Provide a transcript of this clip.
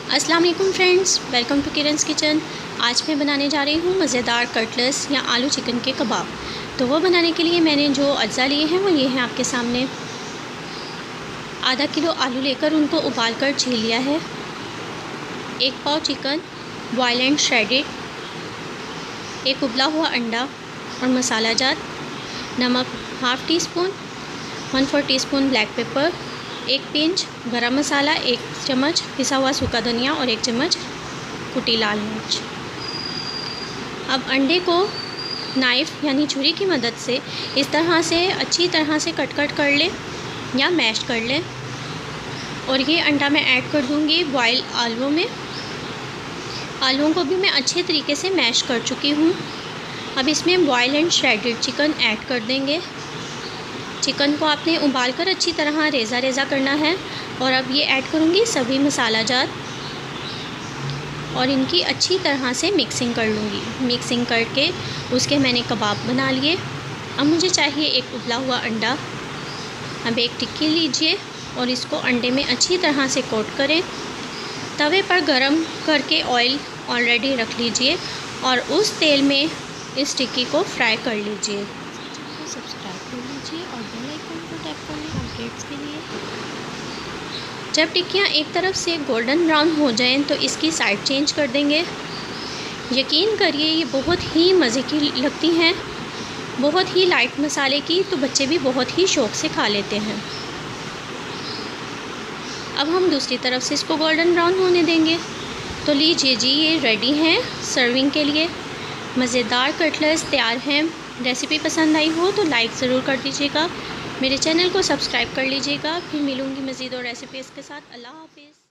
अस्सलाम वालेकुम friends, welcome to Kiran's kitchen. आज मैं बनाने जा रही हूँ मज़ेदार कटलेट्स या आलू चिकन के कबाब। तो वो बनाने के लिए मैंने जो अज्जा लिए हैं वो ये हैं आपके सामने। आधा किलो आलू लेकर उनको उबाल कर छील लिया है। 1 पाव चिकन बॉयल एंड श्रेडेड, 1 उबला हुआ अंडा और मसाला जार, नमक half tea spoon, 1/4 teaspoon black pepper, 1 pinch गरम मसाला, 1 चम्मच पिसा हुआ सूखा धनिया और 1 चम्मच कुटी लाल मिर्च। अब अंडे को नाइफ़ यानी छुरी की मदद से इस तरह से अच्छी तरह से कट कर लें या मैश कर लें। और ये अंडा मैं ऐड कर दूँगी बॉयल आलूओं में। आलूओं को भी मैं अच्छे तरीके से मैश कर चुकी हूँ। अब इसमें boil and shredded chicken add कर देंगे। चिकन को आपने उबाल कर अच्छी तरह रेज़ा करना है। और अब ये ऐड करूँगी सभी मसाला जार और इनकी अच्छी तरह से मिक्सिंग कर लूँगी। मिक्सिंग करके उसके मैंने कबाब बना लिए। अब मुझे चाहिए 1 उबला हुआ अंडा। अब एक टिक्की लीजिए और इसको अंडे में अच्छी तरह से कोट करें। तवे पर गरम करके ऑयल ऑलरेडी रख लीजिए और उस तेल में इस टिक्की को फ्राई कर लीजिए। सब्सक्राइब कर लीजिए और बेल आइकन को टैप कर लें अपडेट्स के लिए। जब टिक्कियाँ एक तरफ से गोल्डन ब्राउन हो जाएं तो इसकी साइड चेंज कर देंगे। यकीन करिए ये बहुत ही मज़े की लगती हैं, बहुत ही लाइट मसाले की, तो बच्चे भी बहुत ही शौक़ से खा लेते हैं। अब हम दूसरी तरफ से इसको गोल्डन ब्राउन होने देंगे। तो लीजिए जी, ये रेडी हैं सर्विंग के लिए। मज़ेदार कटलेट्स तैयार हैं। रेसिपी पसंद आई हो तो लाइक ज़रूर कर दीजिएगा। मेरे चैनल को सब्सक्राइब कर लीजिएगा। फिर मिलूँगी मज़ीद और रेसिपीज़ के साथ। अल्लाह हाफ़िज़।